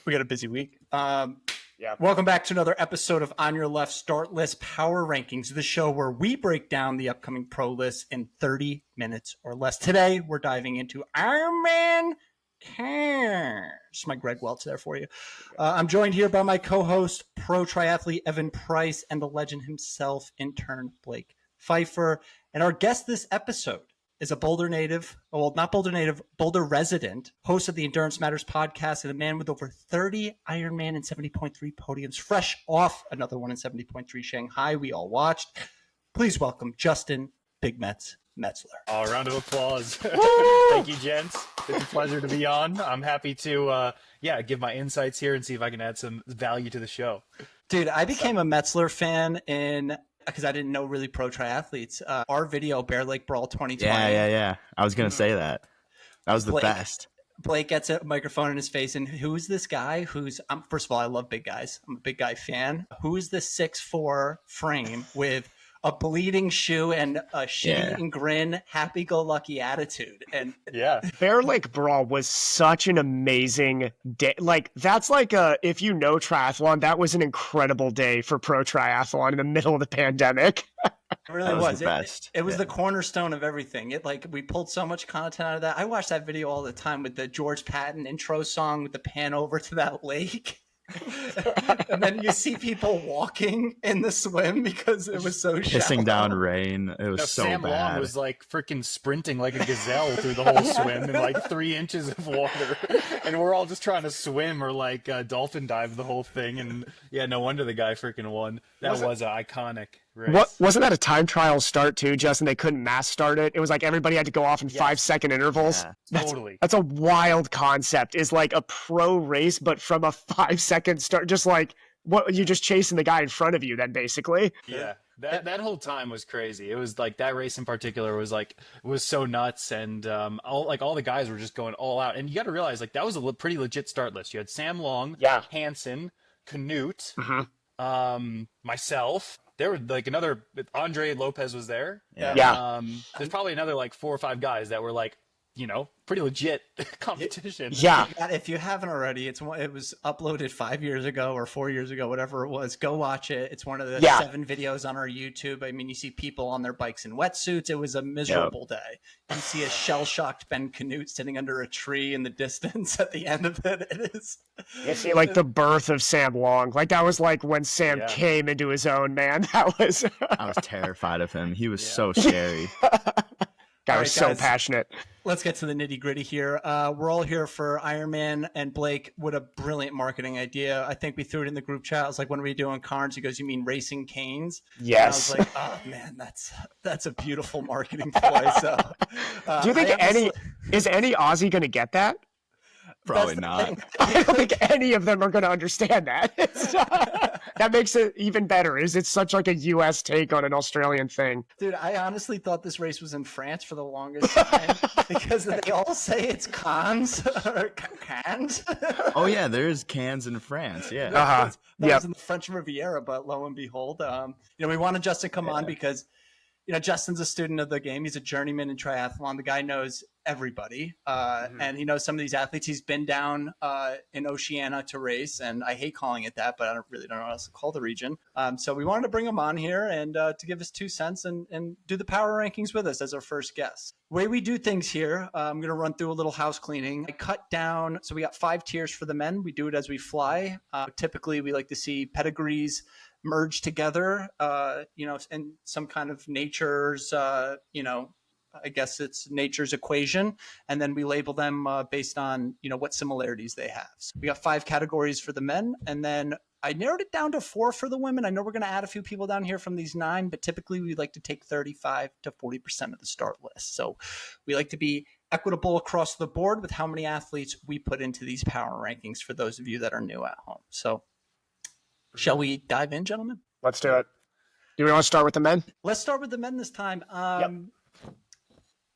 We got a busy week. Yeah. Welcome back to another episode of On Your Left Startlist Power Rankings, the show where we break down the upcoming pro lists in 30 minutes or less. Today, we're diving into IRONMAN Cairns. My Greg Welch there for you. I'm joined here by my co-host, pro triathlete Evan Price, and the legend himself, intern Blake Pfeiffer. And our guest this episode is a Boulder native, well, not Boulder native, Boulder resident, host of the Endurance Matters podcast, and a man with over 30 Ironman and 70.3 podiums, fresh off another one in 70.3 Shanghai we all watched. Please welcome Justin Big Metz Metzler. Oh, a round of applause. Thank you, gents. It's a pleasure to be on. I'm happy to give my insights here and see if I can add some value to the show. Dude, I became a Metzler fan because I didn't know really pro triathletes. Our video, Bear Lake Brawl 2020. Yeah. I was going to say that. That was the best. Blake gets a microphone in his face, and who's this guy first of all, I love big guys. I'm a big guy fan. Who is this 6'4" frame with a bleeding shoe and a shit-eating grin, happy-go-lucky attitude? And Bear Lake Brawl was such an amazing day. Like, that's like if you know triathlon, that was an incredible day for pro triathlon in the middle of the pandemic. It really was. The best. It was the cornerstone of everything. We pulled so much content out of that. I watched that video all the time with the George Patton intro song with the pan over to that lake. And then you see people walking in the swim because it was so shallow. Pissing down rain. It was so Sam bad. Long was like freaking sprinting like a gazelle through the whole swim in like 3 inches of water. And we're all just trying to swim or like dolphin dive the whole thing. And yeah, no wonder the guy freaking won. That was an iconic race. Wasn't that a time trial start too, Justin? They couldn't mass start it. It was like everybody had to go off in 5-second intervals. Yeah, totally. That's a wild concept. Is like a pro race, but from a 5-second start, just like what you're just chasing the guy in front of you. Then basically, Yeah. That whole time was crazy. It was like that race in particular was so nuts, and all the guys were just going all out. And you got to realize like that was a pretty legit start list. You had Sam Long, Hansen, Canute, myself. There were like another Andre Lopez was there. Yeah. There's probably another like 4 or 5 guys that were like, pretty legit competition. Yeah. If you haven't already, it was uploaded 5 years ago or 4 years ago, whatever it was. Go watch it. It's one of the 7 videos on our YouTube. I mean, you see people on their bikes in wetsuits. It was a miserable day. You see a shell-shocked Ben Canute sitting under a tree in the distance at the end of it. It is. You see like the birth of Sam Long. Like that was like when Sam came into his own, man. That was. I was terrified of him. He was so scary. Guy was so passionate. Let's get to the nitty gritty here. We're all here for Ironman, and Blake, what a brilliant marketing idea. I think we threw it in the group chat. I was like, when are we doing Cairns? He goes, you mean Racing Canes? Yes. And I was like, oh man, that's a beautiful marketing ploy. So, do you think is any Aussie going to get that? Probably not. I don't think any of them are going to understand that. That makes it even better. It's such like a U.S. take on an Australian thing. Dude, I honestly thought this race was in France for the longest time because they all say it's Cairns or Cairns. Oh yeah, there's cans in France. Yeah. That was in the French Riviera, but lo and behold, we wanted Justin to come on because Justin's a student of the game. He's a journeyman in triathlon. The guy knows everybody, and he knows some of these athletes. He's been down in Oceania to race, and I hate calling it that, but I don't know what else to call the region. So we wanted to bring him on here and to give us 2 cents and do the power rankings with us as our first guest. The way we do things here, I'm going to run through a little house cleaning. I cut down, so we got 5 tiers for the men. We do it as we fly. Typically, we like to see pedigrees merge together, in some kind of nature's, I guess it's nature's equation. And then we label them based on, what similarities they have. So we got 5 categories for the men. And then I narrowed it down to 4 for the women. I know we're going to add a few people down here from these 9, but typically we like to take 35 to 40% of the start list. So we like to be equitable across the board with how many athletes we put into these power rankings for those of you that are new at home. So shall we dive in, gentlemen? Let's do it. Do we want to start with the men? Let's start with the men this time.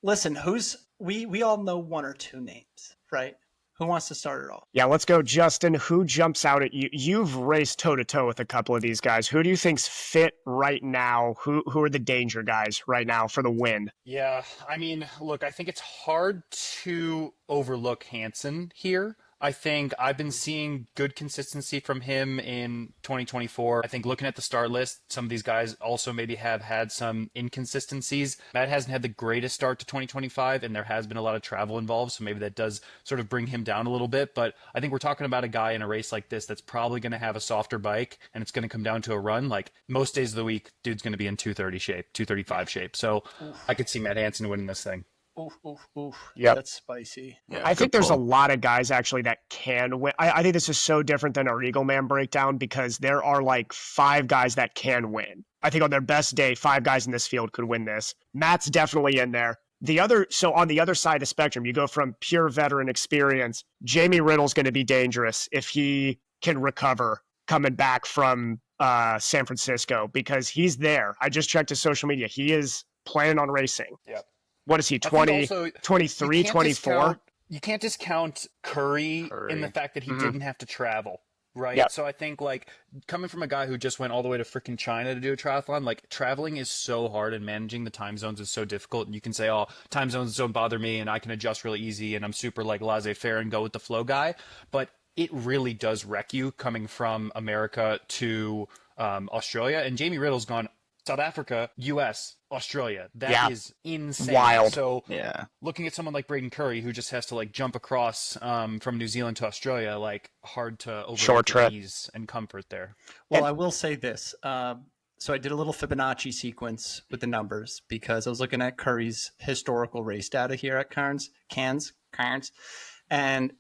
Listen, we all know 1 or 2 names, right? Who wants to start it off? Yeah, let's go, Justin. Who jumps out at you? You've raced toe-to-toe with a couple of these guys. Who do you think's fit right now? Who are the danger guys right now for the win? Yeah, I mean, look, I think it's hard to overlook Hansen here. I think I've been seeing good consistency from him in 2024. I think looking at the start list, some of these guys also maybe have had some inconsistencies. Matt hasn't had the greatest start to 2025, and there has been a lot of travel involved, so maybe that does sort of bring him down a little bit. But I think we're talking about a guy in a race like this that's probably going to have a softer bike, and it's going to come down to a run. Like most days of the week, dude's going to be in 230 shape, 235 shape. So I could see Matt Hansen winning this thing. Oof. Yep. That's spicy. Yeah, I think good there's a pull. lot of guys actually that can win. I think this is so different than our Eagle Man breakdown because there are like 5 guys that can win. I think on their best day, 5 guys in this field could win this. Matt's definitely in there. So on the other side of the spectrum, you go from pure veteran experience. Jamie Riddle's going to be dangerous if he can recover coming back from San Francisco because he's there. I just checked his social media. He is planning on racing. Yep. What is he, I think 20, also 23, you can't 24? You can't discount Curry in the fact that he didn't have to travel, right? Yep. So I think, like, coming from a guy who just went all the way to freaking China to do a triathlon, like, traveling is so hard and managing the time zones is so difficult. And you can say, oh, time zones don't bother me and I can adjust really easy and I'm super, like, laissez-faire and go with the flow guy. But it really does wreck you coming from America to Australia. And Jamie Riddle's gone South Africa, US, Australia. That is insane. Wild. So Yeah. looking at someone like Braden Curry, who just has to like jump across from New Zealand to Australia, like hard to overlook Short trip. the ease and comfort there. Well, I will say this. So I did a little Fibonacci sequence with the numbers because I was looking at Curry's historical race data here at Cairns, and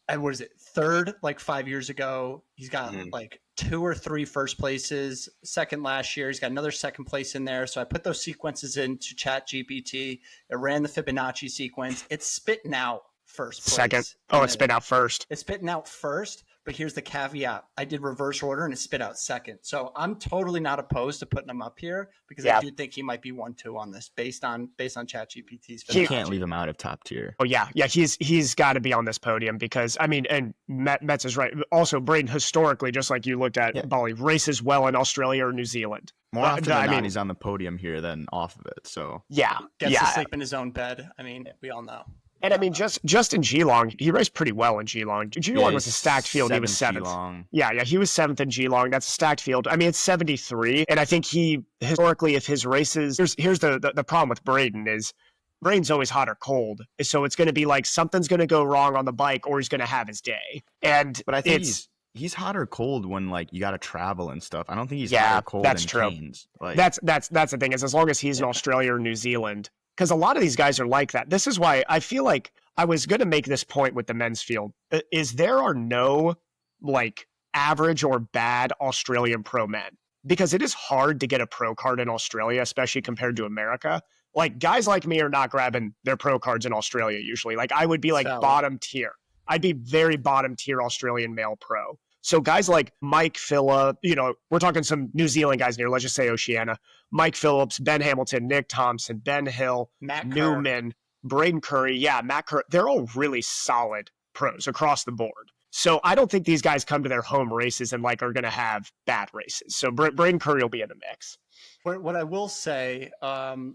what is it? Third, like 5 years ago, he's got like 2 or 3 first places. Second last year, he's got another second place in there. So I put those sequences into Chat GPT. It ran the Fibonacci sequence. It's spitting out first place. Second. Oh, it's spit out first. It's spitting out first, but here's the caveat. I did reverse order and it spit out second. So I'm totally not opposed to putting him up here because I do think he might be 1-2 on this based on ChatGPT's. You can't leave him out of top tier. Oh yeah, he's got to be on this podium because I mean, and Metz is right. Also, Braden historically, just like you looked at, Bolly races well in Australia or New Zealand. More often than not, he's on the podium here than off of it. So yeah, gets to sleep in his own bed. I mean, we all know. And I mean, just in Geelong, he raced pretty well in Geelong. Geelong was a stacked field. He was 7th. Geelong. Yeah, he was 7th in Geelong. That's a stacked field. I mean, it's 73. And I think he, historically, if his races... Here's the problem with Braden is Braden's always hot or cold. So it's going to be like something's going to go wrong on the bike or he's going to have his day. But I think he's hot or cold when like you got to travel and stuff. I don't think he's hot or cold that's in true. Cairns. Like, that's the thing is as long as he's in Australia or New Zealand, because a lot of these guys are like that. This is why I feel like I was going to make this point with the men's field is there are no like average or bad Australian pro men because it is hard to get a pro card in Australia, especially compared to America. Like guys like me are not grabbing their pro cards in Australia usually. Like I would be like bottom tier. I'd be very bottom tier Australian male pro. So guys like Mike Phillip, we're talking some New Zealand guys here. Let's just say Oceania. Mike Phillips, Ben Hamilton, Nick Thompson, Ben Hill, Matt Newman, Braden Curry. Yeah, Matt Curry. They're all really solid pros across the board. So I don't think these guys come to their home races and like are going to have bad races. So Braden Curry will be in the mix. What I will say,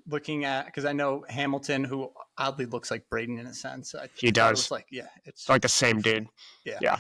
looking at, because I know Hamilton, who oddly looks like Braden in a sense. He does. It's like the same dude. Yeah.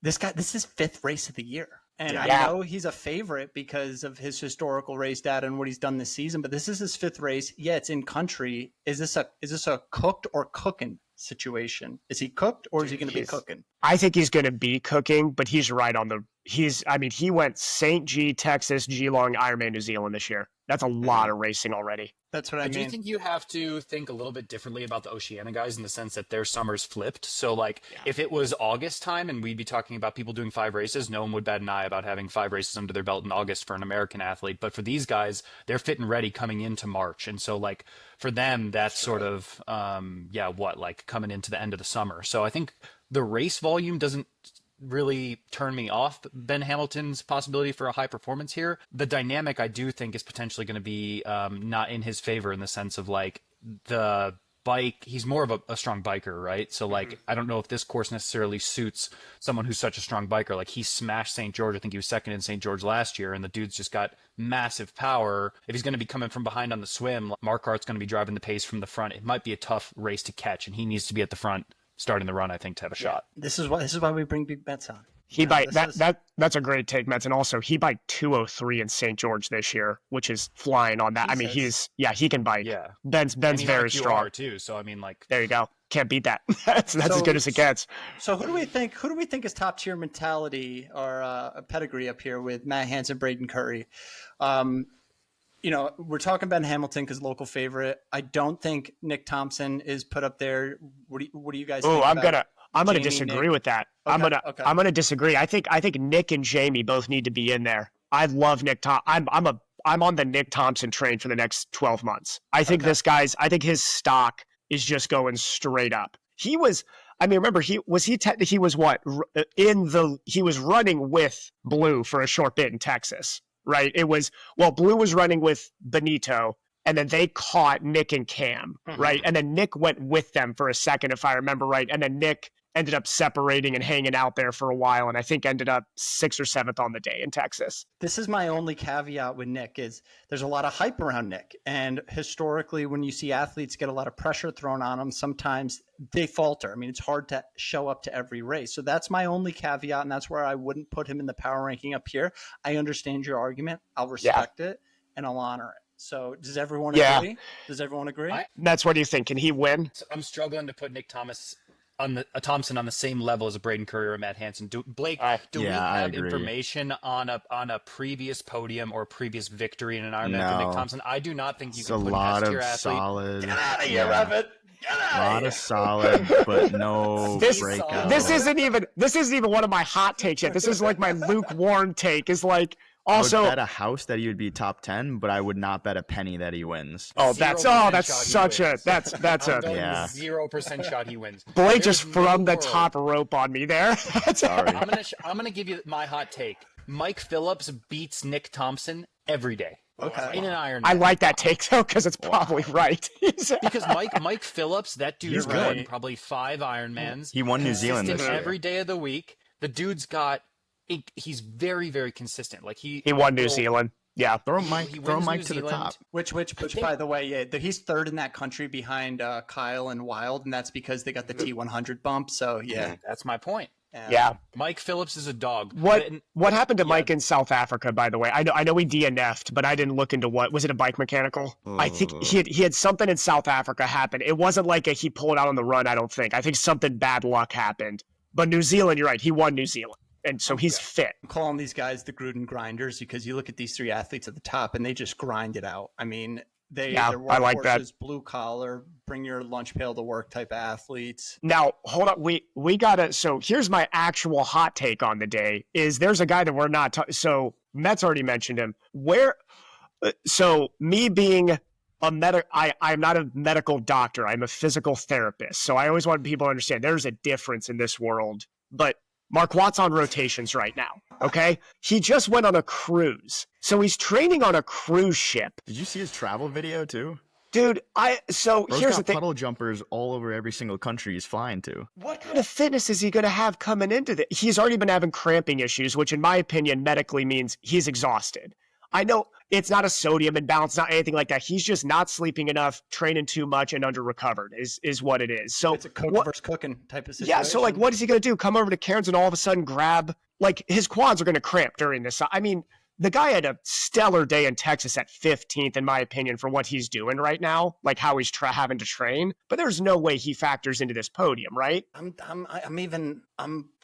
This is his 5th race of the year. And I know he's a favorite because of his historical race data and what he's done this season, but this is his 5th race. Yeah, it's in country. Is this a cooked or cooking situation? Is he cooked or is he going to be cooking? I think he's going to be cooking, but he's right on he went St. G, Texas, Geelong, Ironman New Zealand this year. That's a lot of racing already. That's what I mean. Do you think you have to think a little bit differently about the Oceania guys in the sense that their summer's flipped? So, like, if it was August time and we'd be talking about people doing 5 races, no one would bat an eye about having 5 races under their belt in August for an American athlete. But for these guys, they're fit and ready coming into March. And so, like, for them, that's sort of, coming into the end of the summer. So I think the race volume doesn't really turn me off Ben Hamilton's possibility for a high performance here. The dynamic I do think is potentially going to be not in his favor in the sense of like the bike. He's more of a strong biker, right? So like, I don't know if this course necessarily suits someone who's such a strong biker. Like he smashed St. George. I think he was 2nd in St. George last year and the dude's just got massive power. If he's going to be coming from behind on the swim, Mark Hart's going to be driving the pace from the front. It might be a tough race to catch and he needs to be at the front starting the run, I think, to have a shot. This is why we bring Big Metz on. He that's a great take, Metz, and also he biked 203 in St. George this year, which is flying on that. Jesus. I mean, he can bike. Yeah, Ben's very strong too. So I mean, like, there you go. Can't beat that. That's as good as it gets. So who do we think is top tier mentality or pedigree up here with Matt Hansen, Braden Curry? We're talking Ben Hamilton because local favorite. I don't think Nick Thompson is put up there. What do you guys think? I'm gonna Jamie, disagree Nick? with that. Okay, I'm gonna disagree. I think Nick and Jamie both need to be in there. I love Nick I'm on the Nick Thompson train for the next 12 months. I think I think his stock is just going straight up. He was running with Blue for a short bit in Texas, right? Blue was running with Benito, and then they caught Nick and Cam, right? And then Nick went with them for a second, if I remember right. And then Nick ended up separating and hanging out there for a while, and I think ended up 6th or 7th on the day in Texas. This is my only caveat with Nick is there's a lot of hype around Nick. And historically, when you see athletes get a lot of pressure thrown on them, sometimes they falter. I mean, it's hard to show up to every race. So that's my only caveat, and that's where I wouldn't put him in the power ranking up here. I understand your argument. I'll respect it, and I'll honor it. So does everyone agree? Does everyone agree? That's what do you think? Can he win? I'm struggling to put Nick Thompson on the same level as a Braden Curry or Matt Hansen. Do we have information on a previous podium or previous victory in an Ironman for Nick Thompson? I do not think you can put past your athlete. Solid. Get out of here, Evan. A lot of solid, but no breakout. This isn't even one of my hot takes yet. This is like my lukewarm take. Is like also I would bet a house that he would be top 10, but I would not bet a penny that he wins. That's 0% shot he wins. Blake just from the top rope on me there. Sorry. I'm gonna give you my hot take. Mike Phillips beats Nick Thompson every day. Okay. In an Ironman. I like that take though, because it's probably right. Because Mike Phillips, that dude's run probably 5 Ironmans. He won New Zealand this year. Every day of the week. The dude's he's very, very consistent. Like he won New Zealand. Yeah. Throw Mike to the top. Which by the way, he's third in that country behind Kyle and Wild, and that's because they got the T100 bump. So yeah, that's my point. Yeah. Mike Phillips is a dog. What happened to Mike in South Africa, by the way? I know he DNF'd, but I didn't look into what. Was it a bike mechanical? I think he had something in South Africa happen. It wasn't like he pulled out on the run, I don't think. I think something bad luck happened. But New Zealand, you're right. He won New Zealand. And so he's fit. I'm calling these guys the Gruden grinders because you look at these 3 athletes at the top and they just grind it out. I mean, they're I like that. Blue collar, bring your lunch pail to work type of athletes. Now, hold up. We gotta. So here's my actual hot take on the day. There's a guy that we're not. So Metz already mentioned him. So me being I'm not a medical doctor. I'm a physical therapist. So I always want people to understand there's a difference in this world. But Mark Watt's on rotations right now, okay? He just went on a cruise. So he's training on a cruise ship. Did you see his travel video too? Dude, Bro's here's the got thing. puddle jumpers all over every single country he's flying to. What kind of fitness is he going to have coming into this? He's already been having cramping issues, which in my opinion medically means he's exhausted. I know it's not a sodium imbalance, not anything like that. He's just not sleeping enough, training too much, and under-recovered is what it is. So it's a cook versus cooking type of situation. Yeah, so what is he going to do? Come over to Cairns and all of a sudden grab, his quads are going to cramp during this. I mean, the guy had a stellar day in Texas at 15th, in my opinion, for what he's doing right now, like how he's having to train. But there's no way he factors into this podium, right? I'm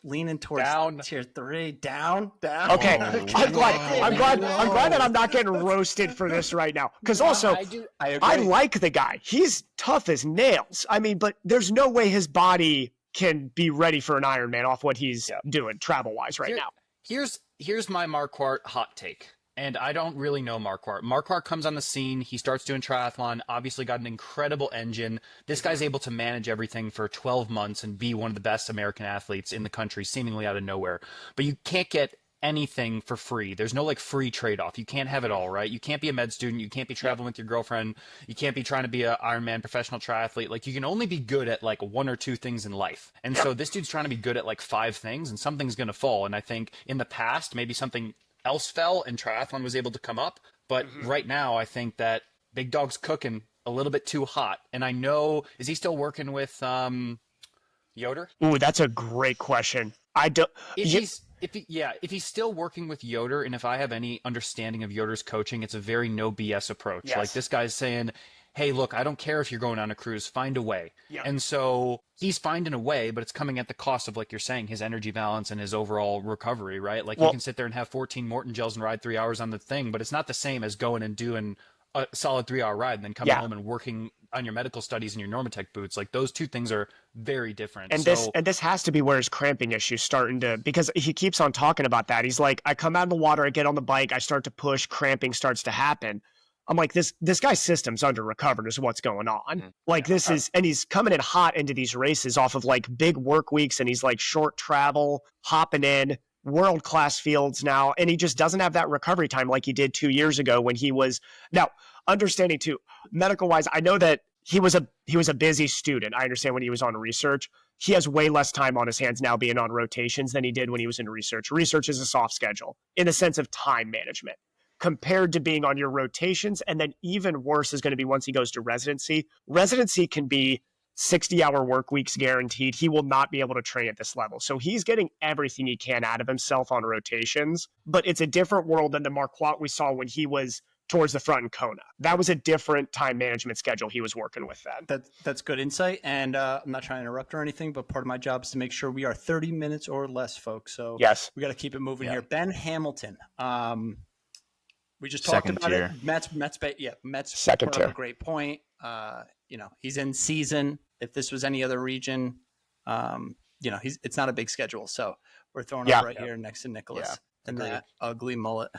leaning towards tier 3. Down. Okay, I'm glad that I'm not getting roasted for this right now. Because also, I like the guy. He's tough as nails. I mean, but there's no way his body can be ready for an Ironman off what he's doing travel-wise right now. Here's my Marquardt hot take. And I don't really know Marquardt. Marquardt comes on the scene. He starts doing triathlon, obviously got an incredible engine. This guy's able to manage everything for 12 months and be one of the best American athletes in the country, seemingly out of nowhere. But you can't get anything for free. There's no free trade-off. You can't have it all, right? You can't be a med student. You can't be traveling with your girlfriend. You can't be trying to be an Ironman professional triathlete. You can only be good at 1 or 2 things in life. And so this dude's trying to be good at 5 things, and something's going to fall. And I think in the past, maybe something else fell and triathlon was able to come up. But right now, I think that Big Dog's cooking a little bit too hot. And I know, is he still working with Yoder? Ooh, that's a great question. I don't. If he's still working with Yoder, and if I have any understanding of Yoder's coaching, it's a very no BS approach. Yes. Like this guy's saying, hey, look, I don't care if you're going on a cruise, find a way. Yeah. And so he's finding a way, but it's coming at the cost of, like you're saying, his energy balance and his overall recovery, right? Like you can sit there and have 14 Morton gels and ride 3 hours on the thing, but it's not the same as going and doing a solid 3 hour ride and then coming home and working on your medical studies and your Normatec boots. Like those two things are very different. And this has to be where his cramping issue's starting to, because he keeps on talking about that. He's like, I come out of the water, I get on the bike, I start to push, cramping starts to happen. I'm like, this guy's system's under recovered is what's going on. Like this is, and he's coming in hot into these races off of like big work weeks, and he's like short travel, hopping in, world-class fields now, and he just doesn't have that recovery time like he did 2 years ago when he was. Now, understanding too, medical-wise, I know that he was a busy student. I understand when he was on research. He has way less time on his hands now being on rotations than he did when he was in research. Research is a soft schedule in the sense of time management compared to being on your rotations. And then even worse is going to be once he goes to residency. Residency can be 60-hour work weeks guaranteed. He will not be able to train at this level. So he's getting everything he can out of himself on rotations, but it's a different world than the Marquardt we saw when he was towards the front in Kona. That was a different time management schedule he was working with then. That's good insight. And I'm not trying to interrupt or anything, but part of my job is to make sure we are 30 minutes or less, folks. So yes, we got to keep it moving here. Ben Hamilton. We just talked Second about tier. it. Metz Second brought up tier. a great point. He's in season. If this was any other region, it's not a big schedule. So we're throwing up right here next to Nicholas and that ugly mullet.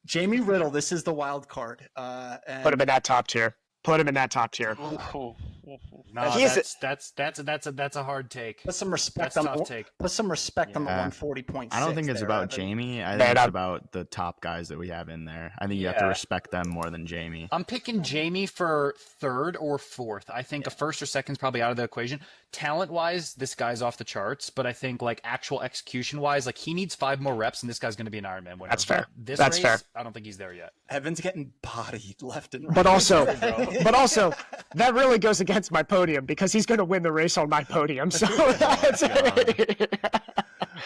Jamie Riddle, this is the wild card. Put him in that top tier. No, that's a hard take. Put some respect That's on tough take. Put some respect on the 140.6. I don't think it's there, about Evan. Jamie. I think it's about the top guys that we have in there. I think you have to respect them more than Jamie. I'm picking Jamie for third or fourth. I think a first or second is probably out of the equation. Talent-wise, this guy's off the charts, but I think like actual execution-wise, like he needs 5 more reps, and this guy's going to be an Ironman winner. That's fair. This That's race, fair. I don't think he's there yet. Evan's getting bodied left and right. But also, that really goes against my podium because he's going to win the race on my podium. So that's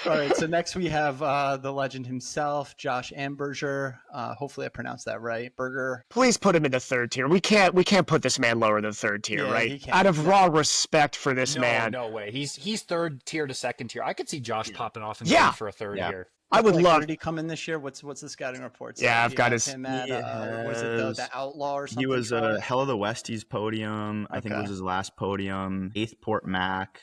All right, so next we have the legend himself, Josh Amberger. Hopefully I pronounced that right. Berger. Please put him in the third tier. We can't put this man lower than third tier, Yeah, right? he can't. Out of raw respect for this man. No way. He's third tier to second tier. I could see Josh popping off and Yeah. going for a third here. I would love. Did he come in this year? What's the scouting reports? Yeah, I've got his. him at was it the Outlaw or something? He was a Hell of the Westies podium. I think it was his last podium. 8th Port Mac,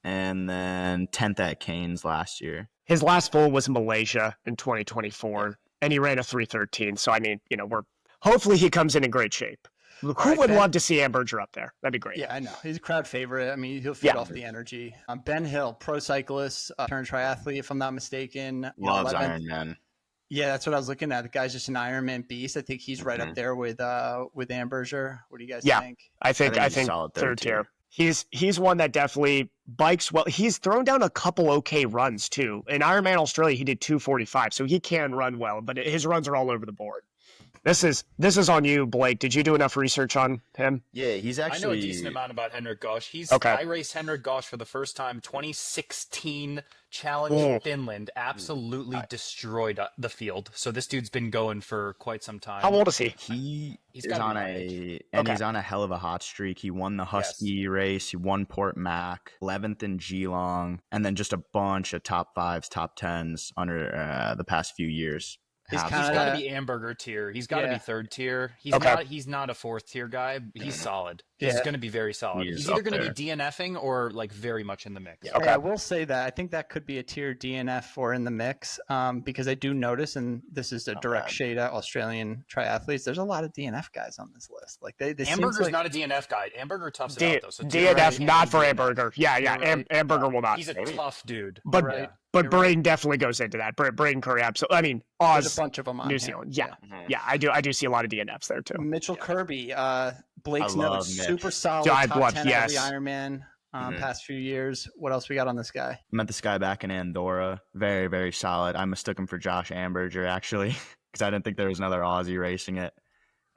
and then 10th at Cairns last year. His last full was Malaysia in 2024, and he ran a 3:13. So I mean, hopefully he comes in great shape. Who would love to see Amberger up there? That'd be great. Yeah, I know. He's a crowd favorite. I mean, he'll feed off the energy. Ben Hill, pro cyclist, turned triathlete, if I'm not mistaken. Loves Ironman. Yeah, that's what I was looking at. The guy's just an Ironman beast. I think he's right up there with Amberger. What do you guys think? I think solid third tier. He's one that definitely bikes well. He's thrown down a couple okay runs too. In Ironman Australia, he did 2:45, so he can run well, but his runs are all over the board. This is on you, Blake. Did you do enough research on him? Yeah, he's actually. I know a decent amount about Henrik Gosch. I raced Henrik Gosch for the first time 2016 Challenge Finland. Absolutely destroyed the field. So this dude's been going for quite some time. How old is he? He's on he's on a hell of a hot streak. He won the Husky race. He won Port Mac, 11th in Geelong, and then just a bunch of top 5s, top 10s under the past few years. He's got to be Amberger tier. He's got to be third tier. He's not a fourth tier guy. He's solid. He's going to be very solid. He's either going to be DNFing or like very much in the mix. Yeah, I will say that I think that could be a tier DNF or in the mix because I do notice, and this is a direct shade at Australian triathletes, there's a lot of DNF guys on this list. Like they Amberger's not a DNF guy. Amberger toughs it out though. So DNF not for Amberger. Yeah. Amberger will not. He's a tough dude. But Braden definitely goes into that. Braden Curry, absolutely. I mean, Oz, there's a bunch of them on New Zealand. Yeah. I do see a lot of DNFs there too. Mitchell Kirby, Blake's notes, super solid. Top Top 10 yes. every Ironman past few years. What else we got on this guy? I met this guy back in Andorra. Very, very solid. I mistook him for Josh Amberger actually because I didn't think there was another Aussie racing it.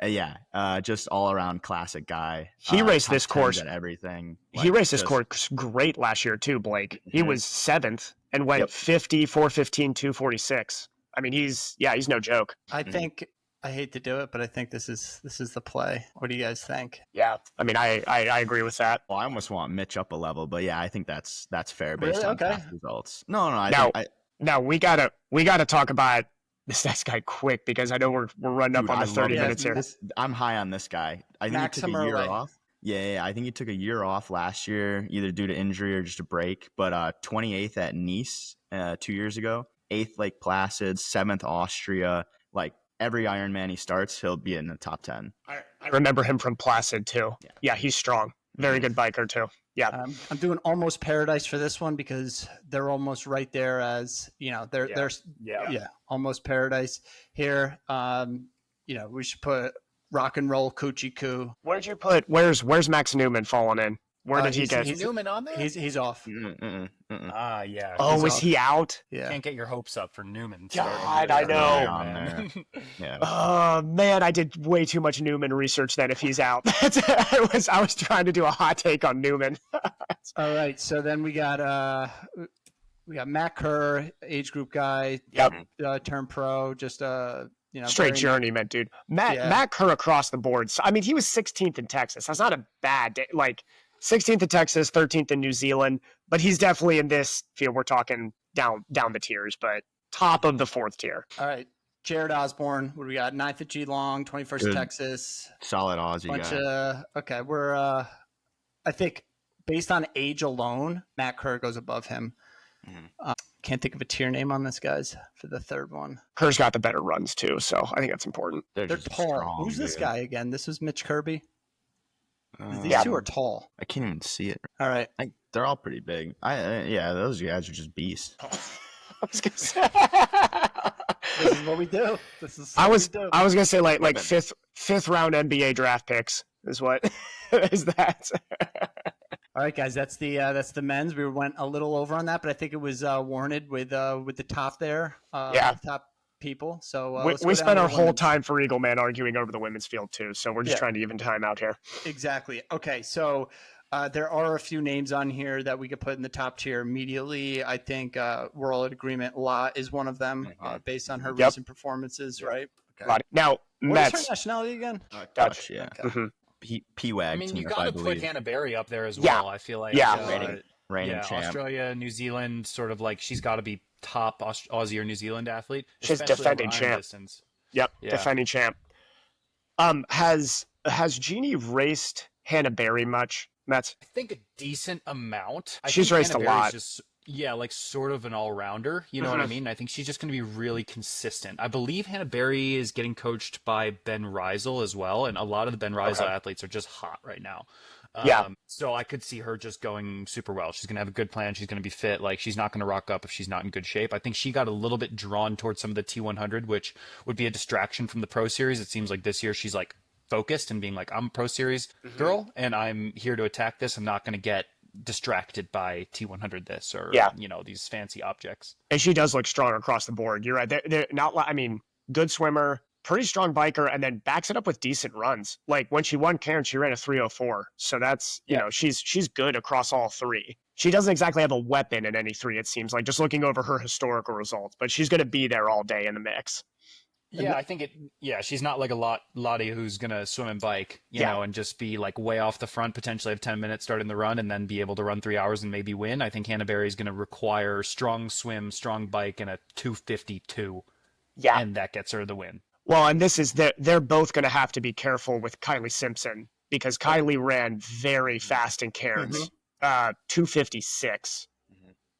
Just all around classic guy. He raced top this course 10s at everything. He raced this course great last year too, Blake. He was 7th and went 50, 415, 246. I mean, he's no joke. I think I hate to do it, but I think this is the play. What do you guys think? Yeah, I mean, I agree with that. Well, I almost want Mitch up a level, but yeah, I think that's fair based Really? on Okay. past results. No, Now we gotta talk about this next guy quick because I know we're running up Dude, on the I love 30 this. minutes here. I'm high on this guy. I think Max he took a year Hummerle. off. Yeah, I think he took a year off last year, either due to injury or just a break. But 28th at Nice 2 years ago, 8th Lake Placid, 7th Austria. Like every Ironman he starts, he'll be in the top 10. I remember him from Placid too. Yeah, he's strong. Very good biker too. Yeah. I'm doing almost paradise for this one because they're almost right there as, they're almost paradise here. We should put rock and roll Coochie Coo. Where'd you put, where's Max Newman falling in? Where did he get? Is Newman on there? He's off. Yeah. Oh, is he out? Yeah. Can't get your hopes up for Newman. God, I know. Man. Yeah. Oh man, I did way too much Newman research then. If he's out, I was trying to do a hot take on Newman. All right, so then we got Matt Kerr, age group guy. Yep. Turned pro. Just straight journeyman, dude. Matt Kerr across the board. So, I mean, he was 16th in Texas. That's not a bad day. Like 16th in Texas, 13th in New Zealand, but he's definitely in this field. We're talking down the tiers, but top of the 4th tier. All right. Jared Osborne, what do we got? 9th at Geelong, 21st Good. Texas. Solid Aussie guy. Okay, we're I think based on age alone, Matt Kerr goes above him. Can't think of a tier name on this, guys, for the third one. Kerr's got the better runs too, so I think that's important. They're just tall. strong, Who's this dude. guy again? This is Mitch Kirby. These Yeah. two are tall. I can't even see it. All right. They're all pretty big. Those guys are just beasts. I was gonna say. This is what we do. I was gonna say like fifth round NBA draft picks is what is that. All right, guys, that's the men's. We went a little over on that, but I think it was warranted with the top there. Top people. So we spent our whole time for Eagle Man arguing over the women's field too. So we're just trying to even time out here. Exactly. Okay, so there are a few names on here that we could put in the top tier immediately. I think we're all in agreement. La is one of them based on her recent performances, right? Okay. Now, What Metz. is her nationality again? Dutch, yeah. Okay. Mm-hmm. P-Wag. I mean, you team, got to I put believe. Hannah Berry up there as Yeah. well. I feel like Reigning champ. Australia, New Zealand, sort of like she's got to be top Aussie or New Zealand athlete. She's especially defending over iron champ. distance. Yep, Yeah. defending champ. Has Jeannie raced Hannah Berry much? Metz? I think a decent amount. I She's think raced Hannah a Berry's lot. Just, like sort of an all-rounder. You know what I mean? I think she's just going to be really consistent. I believe Hannah Berry is getting coached by Ben Reisel as well, and a lot of the Ben Reisel athletes are just hot right now. So I could see her just going super well. She's going to have a good plan. She's going to be fit. Like, she's not going to rock up if she's not in good shape. I think she got a little bit drawn towards some of the T100, which would be a distraction from the Pro Series. It seems like this year she's like focused and being like, I'm a Pro Series girl and I'm here to attack this. I'm not going to get distracted by T100 this or these fancy objects. And she does look strong across the board. You're right. They're not. I mean, good swimmer, pretty strong biker, and then backs it up with decent runs. Like when she won Cairns, she ran a 3:04. So that's she's good across all three. She doesn't exactly have a weapon in any three. It seems like just looking over her historical results, but she's going to be there all day in the mix. Yeah, I think she's not like a Lottie who's going to swim and bike, you know, and just be like way off the front, potentially have 10 minutes starting the run and then be able to run 3 hours and maybe win. I think Hannah Berry is going to require strong swim, strong bike, and a 2:52. Yeah. And that gets her the win. Well, and this is they're both going to have to be careful with Kylie Simpson because Kylie ran very fast in Cairns, 2:56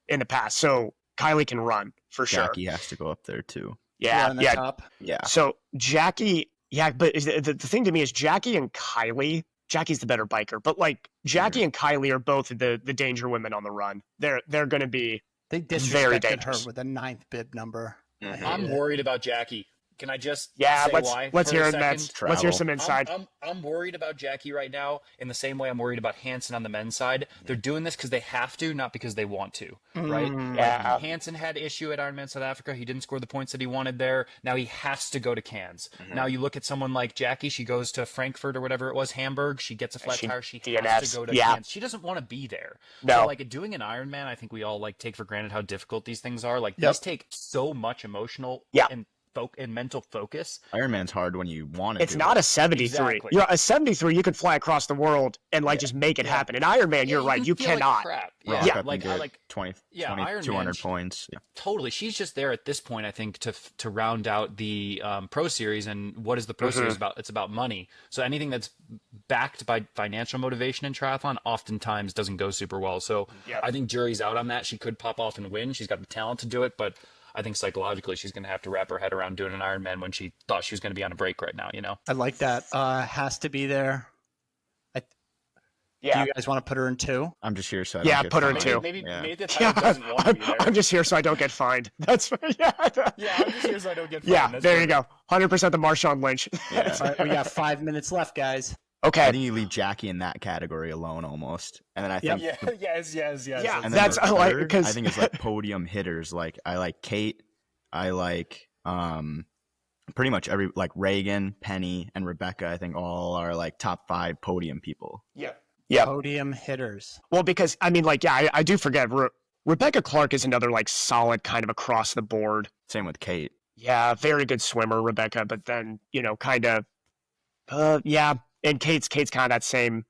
in the past. So Kylie can run for sure. Jackie has to go up there too. Yeah. Top. Yeah. So Jackie, but the thing to me is Jackie and Kylie. Jackie's the better biker, but like Jackie and Kylie are both the danger women on the run. They're going to be They very disrespected her dangerous. with a 9th bib number. I'm worried about Jackie. Can I just Yeah, say why? let's for hear a it, second? Metz. Let's hear some inside. I'm worried about Jackie right now in the same way I'm worried about Hansen on the men's side. They're doing this because they have to, not because they want to, right? Yeah. Hansen had issue at Ironman South Africa. He didn't score the points that he wanted there. Now he has to go to Cairns. Now you look at someone like Jackie. She goes to Frankfurt or whatever it was, Hamburg. She gets a flat tire. She has to go to Cairns. She doesn't want to be there. No. So like doing an Ironman, I think we all like take for granted how difficult these things are. Like these take so much emotional and mental focus. Ironman's hard when you want to. It's not a 73. Exactly. You know, a 73, you could fly across the world and just make it happen. An Ironman, you're right, you cannot. Like Rock up like and I get like 20, Ironman, 200 points. Yeah. Totally. She's just there at this point, I think, to round out the Pro Series. And what is the Pro Series about? It's about money. So anything that's backed by financial motivation in triathlon oftentimes doesn't go super well. So I think jury's out on that. She could pop off and win. She's got the talent to do it, but I think psychologically she's going to have to wrap her head around doing an Ironman when she thought she was going to be on a break right now, you know? I like that. Has to be there. Do you guys want to put her in 2? I'm just here so I don't get put her in fined. 2. Maybe the title doesn't want to be there. I'm just here so I don't get fined. That's I'm just here so I don't get fined. Yeah, That's there you go. 100% the Marshawn Lynch. Yeah. All right, we got 5 minutes left, guys. Okay. I think you leave Jackie in that category alone almost. And then I think Yes. Yeah, and then that's the like third, because I think it's like podium hitters. Like I like Kate, I like pretty much every like Reagan, Penny, and Rebecca. I think all are like top 5 podium people. Yeah. Podium hitters. Well, because I mean, like, I do forget. Rebecca Clark is another like solid kind of across the board. Same with Kate. Yeah, very good swimmer, Rebecca. But then kind of, and Kate's kind of that same.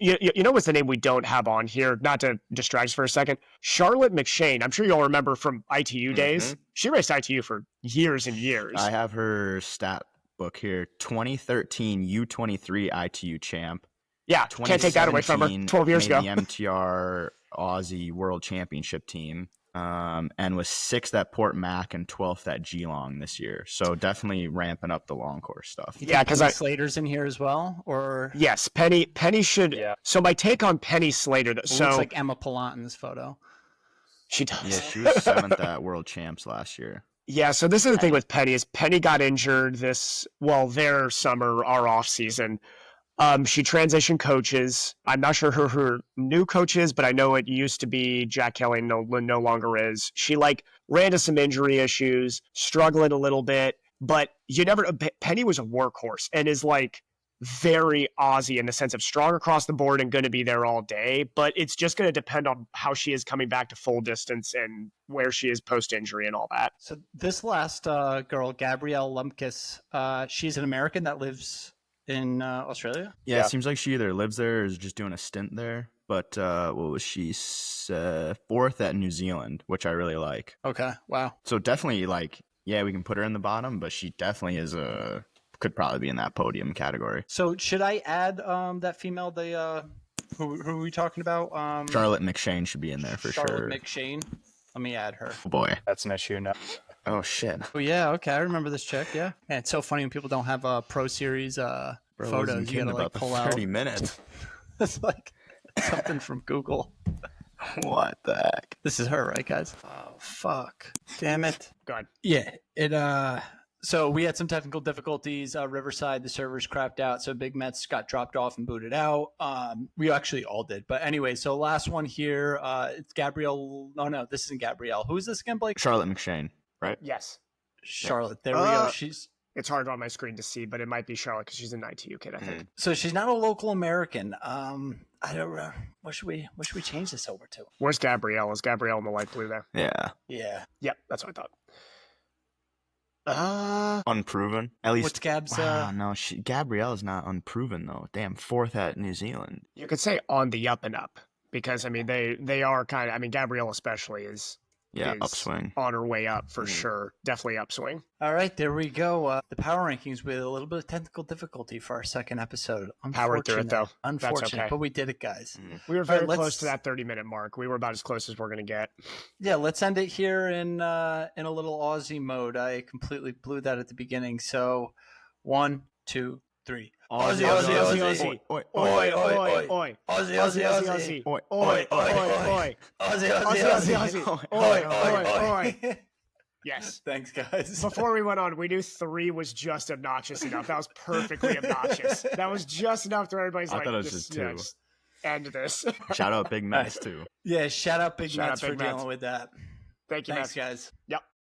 You know what's the name we don't have on here? Not to distract us for a second. Charlotte McShane. I'm sure you all remember from ITU days. She raced ITU for years and years. I have her stat book here. 2013 U23 ITU champ. Yeah, can't take that away from her. 12 years ago. The MTR Aussie World Championship team. And was 6th at Port Mac and 12th at Geelong this year. So definitely ramping up the long course stuff. Yeah, because Slater's in here as well, or yes, Penny should. Yeah. So my take on Penny Slater. Looks like Emma Pillant in this photo. She does. Yeah, she was 7th at World Champs last year. Yeah, so this is the thing with Penny is Penny got injured their summer, our off season. She transitioned coaches. I'm not sure who her new coach is, but I know it used to be Jack Kelly, no longer is. She ran into some injury issues, struggling a little bit, but Penny was a workhorse and is very Aussie in the sense of strong across the board and going to be there all day, but it's just going to depend on how she is coming back to full distance and where she is post-injury and all that. So this last girl, Gabrielle Lumpkis, she's an American that lives in Australia? Yeah, it seems like she either lives there or is just doing a stint there. But what was she? 4th at New Zealand, which I really like. Okay, wow. So definitely we can put her in the bottom, but she definitely is could probably be in that podium category. So should I add that female, who are we talking about? Charlotte McShane should be in there for sure. Charlotte McShane. Let me add her. Oh boy. That's an issue now. Oh shit. Oh yeah, okay. I remember this chick. Yeah, man, it's so funny when people don't have Pro Series photos. You gotta pull 30 out. minutes. It's like something from Google. What the heck? This is her, right, guys? Oh fuck! Damn it. God. Yeah. It. So we had some technical difficulties. Riverside, the servers crapped out, so Big Metz got dropped off and booted out. We actually all did, but anyway. So last one here. It's Gabrielle. No, this isn't Gabrielle. Who's this again, Blake? Charlotte McShane, right? Yes. Charlotte. There we go. It's hard on my screen to see, but it might be Charlotte because she's an ITU kid, I think. So she's not a local American. I don't. What should we change this over to? Where's Gabrielle? Is Gabrielle in the light blue there? Yeah. Yeah. Yep, that's what I thought. Unproven. At least. What's Gab's? Wow, no, Gabrielle is not unproven though. Damn, 4th at New Zealand. You could say on the up and up because I mean they are kind of. I mean Gabrielle especially is upswing on her way up for sure. Definitely upswing. All right, there we go. The power rankings with a little bit of technical difficulty for our second episode. Powered through it though. Unfortunate, That's okay. but we did it, guys. We were very close to that 30-minute mark. We were about as close as we're gonna get. Yeah, let's end it here in a little Aussie mode. I completely blew that at the beginning. So, 1, 2, 3. Aussie, Aussie, Aussie, Oi, oi, oi, oi. Aussie, Aussie, Aussie. Oi, oi, oi, oi. Aussie, Aussie, Aussie, Aussie. Oi, oi, oi. Yes. Thanks, guys. Before we went on, we knew 3 was just obnoxious enough. That was perfectly obnoxious. That was just enough to everybody's I like, thought it was just 2. just end this. Shout out Big Metz too. Yeah, shout out Big Shout out Metz for Big Metz. dealing with that. Thank you, Thanks, Matt. guys. Yep.